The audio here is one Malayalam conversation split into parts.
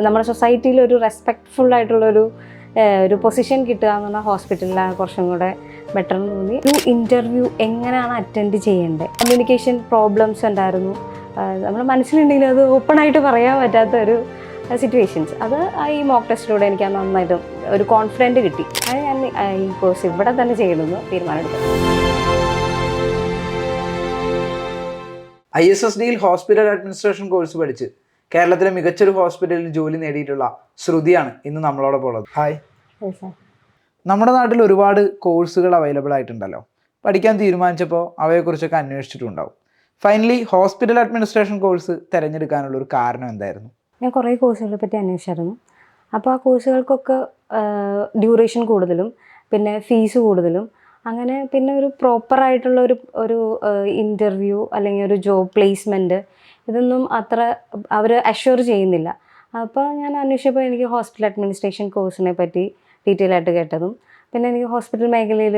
നമ്മുടെ സൊസൈറ്റിയിൽ ഒരു റെസ്പെക്റ്റ്ഫുൾ ആയിട്ടുള്ളൊരു പൊസിഷൻ കിട്ടുക എന്ന് പറഞ്ഞാൽ ഹോസ്പിറ്റലിലാണ് കുറച്ചും കൂടെ ബെറ്റർ എന്ന് തോന്നി. ഒരു ഇൻ്റർവ്യൂ എങ്ങനെയാണ് അറ്റൻഡ് ചെയ്യേണ്ടത്, കമ്മ്യൂണിക്കേഷൻ പ്രോബ്ലംസ് ഉണ്ടായിരുന്നു. നമ്മുടെ മനസ്സിലുണ്ടെങ്കിലും അത് ഓപ്പണായിട്ട് പറയാൻ പറ്റാത്ത ഒരു സിറ്റുവേഷൻസ്, അത് ഈ മോക്ക് ടെസ്റ്റിലൂടെ എനിക്ക് നന്നായിട്ട് ഒരു കോൺഫിഡൻറ്റ് കിട്ടി. അത് ഞാൻ ഈ കോഴ്സ് ഇവിടെ തന്നെ ചെയ്യണമെന്ന് തീരുമാനമെടുത്തു. ISSDയിൽ ഹോസ്പിറ്റൽ അഡ്മിനിസ്ട്രേഷൻ കോഴ്സ് പഠിച്ച് കേരളത്തിലെ മികച്ചൊരു ഹോസ്പിറ്റലിൽ ജോലി നേടിയിട്ടുള്ള ശ്രുതിയാണ് ഇന്ന് നമ്മളോടൊപ്പം ഉള്ളത്. ഹായ്. നമ്മുടെ നാട്ടിൽ ഒരുപാട് കോഴ്സുകൾ അവൈലബിൾ ആയിട്ടുണ്ടല്ലോ. പഠിക്കാൻ തീരുമാനിച്ചപ്പോൾ അവയെക്കുറിച്ചൊക്കെ അന്വേഷിച്ചിട്ടുണ്ടാവും. ഫൈനലി ഹോസ്പിറ്റൽ അഡ്മിനിസ്ട്രേഷൻ കോഴ്സ് തിരഞ്ഞെടുക്കാനുള്ള ഒരു കാരണം എന്തായിരുന്നു? ഞാൻ കുറേ കോഴ്സുകളെ പറ്റി അന്വേഷിച്ചായിരുന്നു. അപ്പോൾ ആ കോഴ്സുകൾക്കൊക്കെ ഡ്യൂറേഷൻ കൂടുതലും പിന്നെ ഫീസ് കൂടുതലും, അങ്ങനെ പിന്നെ ഒരു പ്രോപ്പറായിട്ടുള്ള ഒരു ഇൻ്റർവ്യൂ അല്ലെങ്കിൽ ഒരു ജോബ് പ്ലേസ്മെൻറ്റ് ഇതൊന്നും അത്ര അവർ അഷ്വർ ചെയ്യുന്നില്ല. അപ്പോൾ ഞാൻ അന്വേഷിച്ചപ്പോൾ എനിക്ക് ഹോസ്പിറ്റൽ അഡ്മിനിസ്ട്രേഷൻ കോഴ്സിനെ പറ്റി ഡീറ്റെയിൽ ആയിട്ട് കേട്ടതും, പിന്നെ എനിക്ക് ഹോസ്പിറ്റൽ മേഖലയിൽ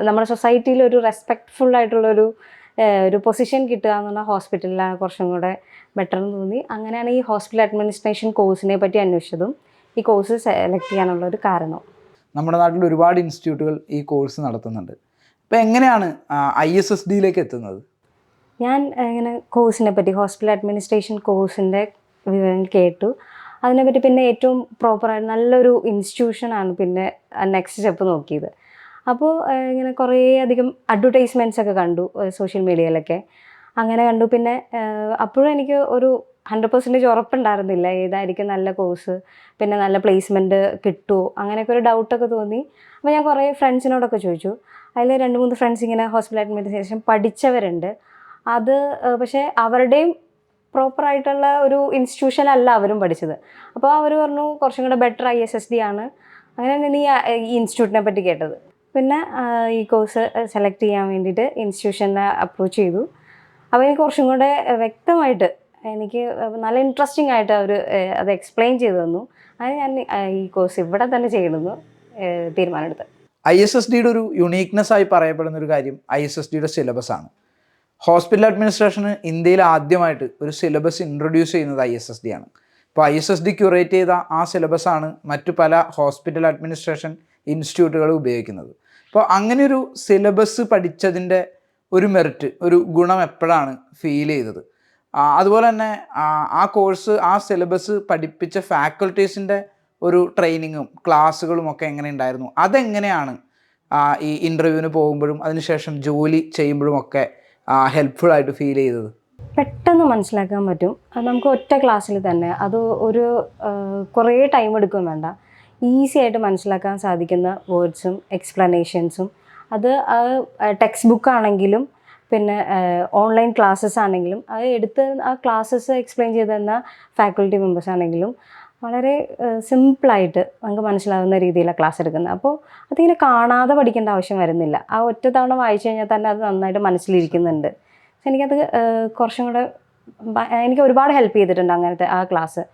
നമ്മുടെ സൊസൈറ്റിയിൽ ഒരു റെസ്പെക്റ്റ്ഫുൾ ആയിട്ടുള്ളൊരു പൊസിഷൻ കിട്ടുക എന്ന് പറഞ്ഞാൽ ഹോസ്പിറ്റലിലാണ് കുറച്ചും കൂടെ ബെറ്റർ എന്ന് തോന്നി. അങ്ങനെയാണ് ഈ ഹോസ്പിറ്റൽ അഡ്മിനിസ്ട്രേഷൻ കോഴ്സിനെ പറ്റി അന്വേഷിച്ചതും ഈ കോഴ്സ് സെലക്ട് ചെയ്യാനുള്ള ഒരു കാരണം. നമ്മുടെ നാട്ടിൽ ഒരുപാട് ഇൻസ്റ്റിറ്റ്യൂട്ടുകൾ ഈ കോഴ്സ് നടത്തുന്നുണ്ട്. അപ്പോൾ എങ്ങനെയാണ് ISSDയിലേക്ക് എത്തുന്നത്? ഞാൻ ഇങ്ങനെ കോഴ്സിനെ പറ്റി ഹോസ്പിറ്റൽ അഡ്മിനിസ്ട്രേഷൻ കോഴ്സിൻ്റെ വിവരം കേട്ടു. അതിനെപ്പറ്റി പിന്നെ ഏറ്റവും പ്രോപ്പറായിട്ട് നല്ലൊരു ഇൻസ്റ്റിറ്റ്യൂഷനാണ് പിന്നെ നെക്സ്റ്റ് സ്റ്റെപ്പ് നോക്കിയത്. അപ്പോൾ ഇങ്ങനെ കുറേ അധികം അഡ്വർടൈസ്മെൻറ്റ്സ് ഒക്കെ കണ്ടു സോഷ്യൽ മീഡിയയിലൊക്കെ. അങ്ങനെ കണ്ടു. പിന്നെ അപ്പോഴും എനിക്ക് ഒരു 100% ഉറപ്പുണ്ടായിരുന്നില്ല ഏതായിരിക്കും നല്ല കോഴ്സ്, പിന്നെ നല്ല പ്ലേസ്മെൻറ്റ് കിട്ടുമോ, അങ്ങനെയൊക്കെ ഒരു ഡൗട്ടൊക്കെ തോന്നി. അപ്പോൾ ഞാൻ കുറേ ഫ്രണ്ട്സിനോടൊക്കെ ചോദിച്ചു. അതിൽ 2-3 ഫ്രണ്ട്സ് ഇങ്ങനെ ഹോസ്പിറ്റൽ അഡ്മിനിസ്ട്രേഷൻ പഠിച്ചവരുണ്ട്. അത് പക്ഷേ അവരുടെയും പ്രോപ്പറായിട്ടുള്ള ഒരു ഇൻസ്റ്റിറ്റ്യൂഷനല്ല അവരും പഠിച്ചത്. അപ്പോൾ അവർ പറഞ്ഞു കുറച്ചും കൂടെ ബെറ്റർ ISSD ആണ്. അങ്ങനെയാണ് ഈ ഇൻസ്റ്റിറ്റ്യൂട്ടിനെ പറ്റി കേട്ടത്. പിന്നെ ഈ കോഴ്സ് സെലക്ട് ചെയ്യാൻ വേണ്ടിയിട്ട് ഇൻസ്റ്റിറ്റ്യൂഷനെ അപ്രോച്ച് ചെയ്തു. അപ്പോൾ എനിക്ക് കുറച്ചും കൂടെ വ്യക്തമായിട്ട് എനിക്ക് നല്ല ഇൻട്രസ്റ്റിംഗ് ആയിട്ട് അവർ അത് എക്സ്പ്ലെയിൻ ചെയ്തു തന്നു. അത് ഞാൻ ഈ കോഴ്സ് ഇവിടെ തന്നെ ചെയ്യണമെന്ന് തീരുമാനമെടുത്തു. ISSDയുടെ ഒരു യുണീക്നെസ് ആയി പറയപ്പെടുന്ന ഒരു കാര്യം ISSDയുടെ സിലബസ് ആണ്. ഹോസ്പിറ്റൽ അഡ്മിനിസ്ട്രേഷന് ഇന്ത്യയിൽ ആദ്യമായിട്ട് ഒരു സിലബസ് ഇൻട്രൊഡ്യൂസ് ചെയ്യുന്നത് ISSD ആണ്. അപ്പോൾ ISSD ക്യൂറേറ്റ് ചെയ്ത ആ സിലബസാണ് മറ്റു പല ഹോസ്പിറ്റൽ അഡ്മിനിസ്ട്രേഷൻ ഇൻസ്റ്റിറ്റ്യൂട്ടുകൾ ഉപയോഗിക്കുന്നത്. അപ്പോൾ അങ്ങനെ ഒരു സിലബസ് പഠിച്ചതിൻ്റെ ഒരു മെറിറ്റ്, ഒരു ഗുണം എപ്പോഴാണ് ഫീൽ ചെയ്തത്? അതുപോലെ തന്നെ ആ കോഴ്സ്, ആ സിലബസ് പഠിപ്പിച്ച ഫാക്കൽറ്റീസിൻ്റെ ഒരു ട്രെയിനിങ്ങും ക്ലാസ്സുകളും ഒക്കെ എങ്ങനെ ഉണ്ടായിരുന്നു? അതെങ്ങനെയാണ് ഈ ഇൻ്റർവ്യൂവിന് പോകുമ്പോഴും അതിനുശേഷം ജോലി ചെയ്യുമ്പോഴും ഒക്കെ ഹെൽപ്ഫുൾ ആയിട്ട് ഫീൽ ചെയ്തത്? പെട്ടെന്ന് മനസ്സിലാക്കാൻ പറ്റും. അത് നമുക്ക് ഒറ്റ ക്ലാസ്സിൽ തന്നെ, അത് ഒരു കുറേ ടൈം എടുക്കുകയും വേണ്ട, ഈസി ആയിട്ട് മനസ്സിലാക്കാൻ സാധിക്കുന്ന വേർഡ്സും എക്സ്പ്ലനേഷൻസും. അത് ടെക്സ്റ്റ് ബുക്ക് ആണെങ്കിലും പിന്നെ ഓൺലൈൻ ക്ലാസ്സസ് ആണെങ്കിലും അത് എടുത്ത് ആ ക്ലാസ്സസ് എക്സ്പ്ലെയിൻ ചെയ്ത് തന്ന ഫാക്കൽറ്റി മെമ്പേഴ്സ് ആണെങ്കിലും വളരെ സിമ്പിളായിട്ട് നമുക്ക് മനസ്സിലാകുന്ന രീതിയിലാണ് ക്ലാസ് എടുക്കുന്നത്. അപ്പോൾ അതിങ്ങനെ കാണാതെ പഠിക്കേണ്ട ആവശ്യം വരുന്നില്ല. ആ ഒറ്റ തവണ വായിച്ചു കഴിഞ്ഞാൽ തന്നെ അത് നന്നായിട്ട് മനസ്സിലിരിക്കുന്നുണ്ട്. എനിക്കത് കുറച്ചും കൂടെ എനിക്ക് ഒരുപാട് ഹെൽപ്പ് ചെയ്തിട്ടുണ്ട് അങ്ങനത്തെ ആ ക്ലാസ്.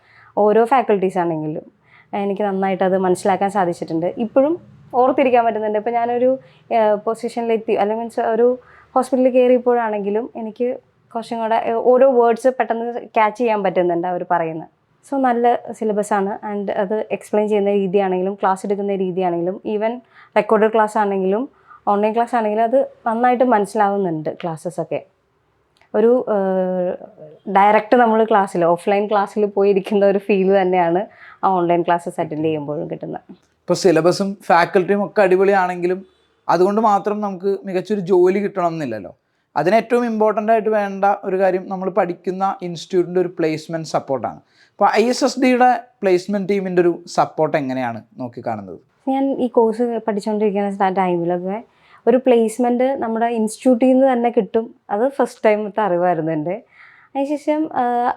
ഓരോ ഫാക്കൽറ്റീസ് ആണെങ്കിലും എനിക്ക് നന്നായിട്ട് അത് മനസ്സിലാക്കാൻ സാധിച്ചിട്ടുണ്ട്. ഇപ്പോഴും ഓർത്തിരിക്കാൻ പറ്റുന്നുണ്ട്. ഇപ്പോൾ ഞാനൊരു പൊസിഷനിലെത്തി അല്ലെങ്കിൽ മീൻസ് ഒരു ഹോസ്പിറ്റലിൽ കയറിയപ്പോഴാണെങ്കിലും എനിക്ക് കുറച്ചും കൂടെ ഓരോ വേർഡ്സ് പെട്ടെന്ന് ക്യാച്ച് ചെയ്യാൻ പറ്റുന്നുണ്ട് അവർ പറയുന്നത്. സോ നല്ല സിലബസാണ്. ആൻഡ് അത് എക്സ്പ്ലെയിൻ ചെയ്യുന്ന രീതിയാണെങ്കിലും ക്ലാസ് എടുക്കുന്ന രീതിയാണെങ്കിലും ഈവൻ റെക്കോർഡഡ് ക്ലാസ് ആണെങ്കിലും ഓൺലൈൻ ക്ലാസ് ആണെങ്കിലും അത് നന്നായിട്ട് മനസ്സിലാവുന്നുണ്ട്. ക്ലാസ്സസൊക്കെ ഒരു ഡയറക്റ്റ് നമ്മൾ ക്ലാസ്സിൽ ഓഫ്ലൈൻ ക്ലാസ്സിൽ പോയിരിക്കുന്ന ഒരു ഫീൽ തന്നെയാണ് ആ ഓൺലൈൻ ക്ലാസ്സസ് അറ്റൻഡ് ചെയ്യുമ്പോഴും കിട്ടുന്നത്. ഇപ്പോൾ സിലബസും ഫാക്കൽറ്റിയും ഒക്കെ അടിപൊളിയാണെങ്കിലും അതുകൊണ്ട് മാത്രം നമുക്ക് മികച്ചൊരു ജോലി കിട്ടണം എന്നില്ലല്ലോ. അതിന് ഏറ്റവും ഇമ്പോർട്ടൻ്റ് ആയിട്ട് വേണ്ട ഒരു കാര്യം നമ്മൾ പഠിക്കുന്ന ഇൻസ്റ്റിറ്റ്യൂട്ടിൻ്റെ ഒരു പ്ലേസ്മെൻറ്റ് സപ്പോർട്ടാണ്. അപ്പോൾ ISSDയുടെ പ്ലേസ്മെൻറ്റ് ടീമിൻ്റെ ഒരു സപ്പോർട്ട് എങ്ങനെയാണ് നോക്കിക്കാണുന്നത്? ഞാൻ ഈ കോഴ്സ് പഠിച്ചുകൊണ്ടിരിക്കുന്ന ടൈമിലൊക്കെ ഒരു പ്ലേസ്മെൻറ്റ് നമ്മുടെ ഇൻസ്റ്റിറ്റ്യൂട്ടിൽ നിന്ന് തന്നെ കിട്ടും. അത് ഫസ്റ്റ് ടൈമത്തെ അറിവായിരുന്നു എൻ്റെ. അതിനുശേഷം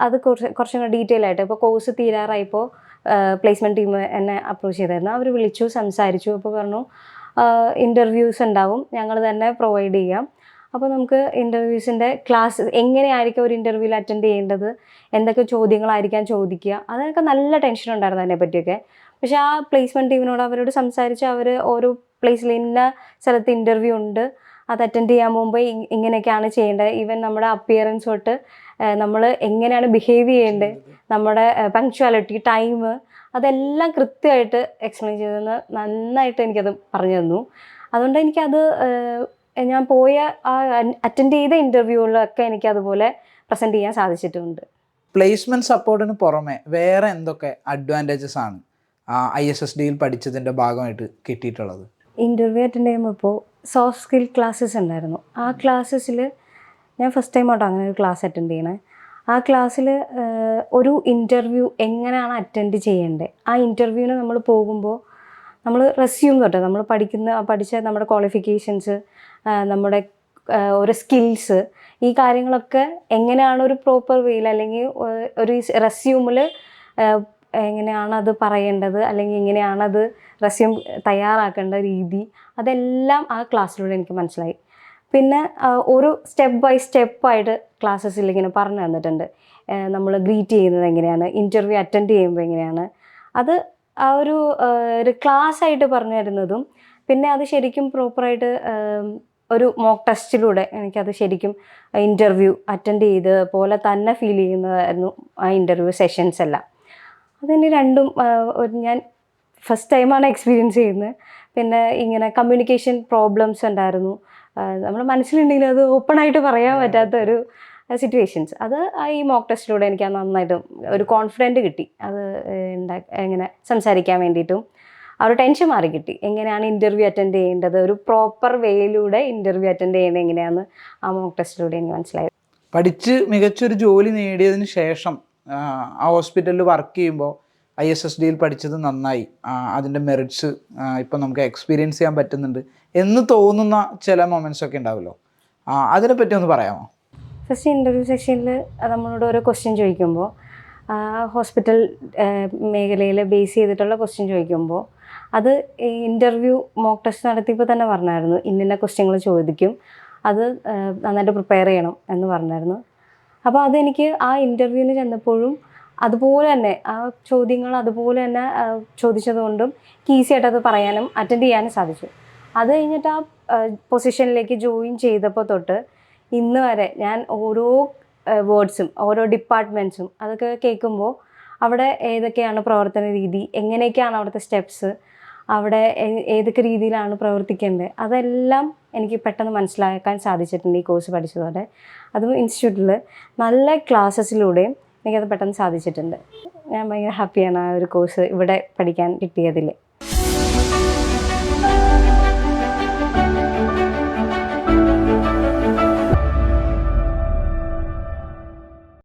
അത് കുറച്ചും കൂടെ ഡീറ്റെയിൽ ആയിട്ട് ഇപ്പോൾ കോഴ്സ് തീരാറായപ്പോൾ പ്ലേസ്മെൻറ്റ് ടീം എന്നെ അപ്രോച്ച് ചെയ്തായിരുന്നു. അവർ വിളിച്ചു, സംസാരിച്ചു. അപ്പോൾ പറഞ്ഞു ഇൻ്റർവ്യൂസ് ഉണ്ടാവും, ഞങ്ങൾ തന്നെ പ്രൊവൈഡ് ചെയ്യാം. അപ്പോൾ നമുക്ക് ഇൻ്റർവ്യൂസിൻ്റെ ക്ലാസ് എങ്ങനെയായിരിക്കും ഒരു ഇൻ്റർവ്യൂവിൽ അറ്റൻഡ് ചെയ്യേണ്ടത്, എന്തൊക്കെ ചോദ്യങ്ങളായിരിക്കാം ചോദിക്കുക, അതിനൊക്കെ നല്ല ടെൻഷൻ ഉണ്ടായിരുന്നു അതിനെ പറ്റിയൊക്കെ. പക്ഷേ ആ പ്ലേസ്മെൻറ്റ് ടീമിനോട് അവരോട് സംസാരിച്ച് അവർ ഓരോ പ്ലേസിൽ ഇന്ന സ്ഥലത്ത് ഇൻ്റർവ്യൂ ഉണ്ട്, അത് അറ്റൻഡ് ചെയ്യാൻ പോകുമ്പോൾ ഇങ്ങനെയൊക്കെയാണ് ചെയ്യേണ്ടത്. ഈവൻ നമ്മുടെ അപ്പിയറൻസ് തൊട്ട് നമ്മൾ എങ്ങനെയാണ് ബിഹേവ് ചെയ്യേണ്ടത്, നമ്മുടെ പങ്ക്ച്വാലിറ്റി, ടൈം, അതെല്ലാം കൃത്യമായിട്ട് എക്സ്പ്ലെയിൻ ചെയ്തെന്ന് നന്നായിട്ട് എനിക്കത് പറഞ്ഞു തന്നു. അതുകൊണ്ട് എനിക്കത് ഞാൻ പോയ ആ അറ്റൻഡ് ചെയ്ത ഇൻ്റർവ്യൂകളിലൊക്കെ എനിക്കതുപോലെ പ്രസൻറ്റ് ചെയ്യാൻ സാധിച്ചിട്ടുണ്ട്. പ്ലേസ്മെൻറ്റ് സപ്പോർട്ടിന് പുറമെ വേറെ എന്തൊക്കെ അഡ്വാൻറ്റേജസ് ആണ് ISSDയിൽ പഠിച്ചതിൻ്റെ ഭാഗമായിട്ട് കിട്ടിയിട്ടുള്ളത്? ഇൻ്റർവ്യൂ അറ്റൻഡ് ചെയ്യുമ്പോൾ ഇപ്പോൾ സോഫ്റ്റ് സ്കിൽ ക്ലാസ്സസ് ഉണ്ടായിരുന്നു. ആ ക്ലാസ്സസിൽ ഞാൻ ഫസ്റ്റ് ടൈമായിട്ടോ അങ്ങനെ ഒരു ക്ലാസ് അറ്റൻഡ് ചെയ്യണേ. ആ ക്ലാസ്സിൽ ഒരു ഇൻ്റർവ്യൂ എങ്ങനെയാണ് അറ്റൻഡ് ചെയ്യേണ്ടത്, ആ ഇൻ്റർവ്യൂവിന് നമ്മൾ പോകുമ്പോൾ നമ്മൾ റെസ്യൂം തൊട്ട് നമ്മൾ പഠിച്ച നമ്മുടെ ക്വാളിഫിക്കേഷൻസ്, നമ്മുടെ ഓരോ സ്കിൽസ്, ഈ കാര്യങ്ങളൊക്കെ എങ്ങനെയാണ് ഒരു പ്രോപ്പർ വേയിൽ അല്ലെങ്കിൽ ഒരു റെസ്യൂമിൽ എങ്ങനെയാണ് അത് പറയേണ്ടത്, അല്ലെങ്കിൽ എങ്ങനെയാണത് റെസ്യൂം തയ്യാറാക്കേണ്ട രീതി, അതെല്ലാം ആ ക്ലാസ്സിലൂടെ എനിക്ക് മനസ്സിലായി. പിന്നെ ഒരു സ്റ്റെപ്പ് ബൈ സ്റ്റെപ്പായിട്ട് ക്ലാസ്സസിൽ ഇങ്ങനെ പറഞ്ഞു തന്നിട്ടുണ്ട്. നമ്മൾ ഗ്രീറ്റ് ചെയ്യുന്നത് എങ്ങനെയാണ്, ഇൻ്റർവ്യൂ അറ്റൻഡ് ചെയ്യുമ്പോൾ എങ്ങനെയാണ്, അത് ആ ഒരു ക്ലാസ് ആയിട്ട് പറഞ്ഞു തരുന്നതും, പിന്നെ അത് ശരിക്കും പ്രോപ്പറായിട്ട് ഒരു മോക്ക് ടെസ്റ്റിലൂടെ എനിക്കത് ശരിക്കും ഇൻ്റർവ്യൂ അറ്റൻഡ് ചെയ്ത് പോലെ തന്നെ ഫീൽ ചെയ്യുന്നതായിരുന്നു ആ ഇൻ്റർവ്യൂ സെഷൻസ് എല്ലാം. അതിന് രണ്ടും ഞാൻ ഫസ്റ്റ് ടൈമാണ് എക്സ്പീരിയൻസ് ചെയ്യുന്നത്. പിന്നെ ഇങ്ങനെ കമ്മ്യൂണിക്കേഷൻ പ്രോബ്ലംസ് ഉണ്ടായിരുന്നു. നമ്മുടെ മനസ്സിലുണ്ടെങ്കിൽ അത് ഓപ്പണായിട്ട് പറയാൻ പറ്റാത്ത ഒരു സിറ്റുവേഷൻസ്, അത് ഈ മോക്ക് ടെസ്റ്റിലൂടെ എനിക്ക് നന്നായിട്ട് ഒരു കോൺഫിഡൻറ്റ് കിട്ടി. അത് എങ്ങനെ സംസാരിക്കാൻ വേണ്ടിയിട്ടും ആ ഒരു ടെൻഷൻ മാറി കിട്ടി. എങ്ങനെയാണ് ഇൻ്റർവ്യൂ അറ്റൻഡ് ചെയ്യേണ്ടത്, ഒരു പ്രോപ്പർ വേയിലൂടെ ഇൻ്റർവ്യൂ അറ്റൻഡ് ചെയ്യുന്നത് എങ്ങനെയാണെന്ന് ആ മോക്ക് ടെസ്റ്റിലൂടെ എനിക്ക് മനസ്സിലായത്. പഠിച്ച് മികച്ചൊരു ജോലി നേടിയതിന് ശേഷം ആ ഹോസ്പിറ്റലിൽ വർക്ക് ചെയ്യുമ്പോൾ ISSDയിൽ പഠിച്ചത് നന്നായി, അതിൻ്റെ മെറിറ്റ്സ് ഇപ്പം നമുക്ക് എക്സ്പീരിയൻസ് ചെയ്യാൻ പറ്റുന്നുണ്ട് എന്ന് തോന്നുന്ന ചില മൊമെൻറ്റ്സ് ഒക്കെ ഉണ്ടാവുമല്ലോ, അതിനെപ്പറ്റി ഒന്ന് പറയാമോ? ഫസ്റ്റ് ഇൻ്റർവ്യൂ സെക്ഷനിൽ നമ്മളോട് ഓരോ ക്വസ്റ്റ്യൻ ചോദിക്കുമ്പോൾ, ഹോസ്പിറ്റൽ മേഖലയിൽ ബേസ് ചെയ്തിട്ടുള്ള ക്വസ്റ്റ്യൻ ചോദിക്കുമ്പോൾ, അത് ഇൻ്റർവ്യൂ മോക്ക് ടെസ്റ്റ് നടത്തിയപ്പോൾ തന്നെ പറഞ്ഞായിരുന്നു ഇന്ന ക്വസ്റ്റ്യങ്ങൾ ചോദിക്കും, അത് നന്നായിട്ട് പ്രിപ്പയർ ചെയ്യണം എന്ന് പറഞ്ഞായിരുന്നു. അപ്പോൾ അതെനിക്ക് ആ ഇൻ്റർവ്യൂവിന് ചെന്നപ്പോഴും അതുപോലെ തന്നെ ആ ചോദ്യങ്ങൾ അതുപോലെ തന്നെ ചോദിച്ചതുകൊണ്ടും എനിക്ക് ഈസി ആയിട്ട് അത് പറയാനും അറ്റൻഡ് ചെയ്യാനും സാധിച്ചു. അത് കഴിഞ്ഞിട്ട് ആ പൊസിഷനിലേക്ക് ജോയിൻ ചെയ്തപ്പോൾ തൊട്ട് ഇന്ന് വരെ ഞാൻ ഓരോ വേർഡ്സും ഓരോ ഡിപ്പാർട്ട്മെൻറ്റ്സും അതൊക്കെ കേൾക്കുമ്പോൾ അവിടെ ഏതൊക്കെയാണ് പ്രവർത്തന രീതി, എങ്ങനെയൊക്കെയാണ് അവിടുത്തെ സ്റ്റെപ്സ്, അവിടെ ഏതൊക്കെ രീതിയിലാണ് പ്രവർത്തിക്കേണ്ടത്, അതെല്ലാം എനിക്ക് പെട്ടെന്ന് മനസ്സിലാക്കാൻ സാധിച്ചിട്ടുണ്ട് ഈ കോഴ്സ് പഠിച്ചതോടെ. അതും ഇൻസ്റ്റിറ്റ്യൂട്ടിൽ നല്ല ക്ലാസ്സസിലൂടെയും എനിക്കത് പെട്ടെന്ന് സാധിച്ചിട്ടുണ്ട്. ഞാൻ ഭയങ്കര ഹാപ്പിയാണ് ആ ഒരു കോഴ്സ് ഇവിടെ പഠിക്കാൻ കിട്ടിയതിൽ.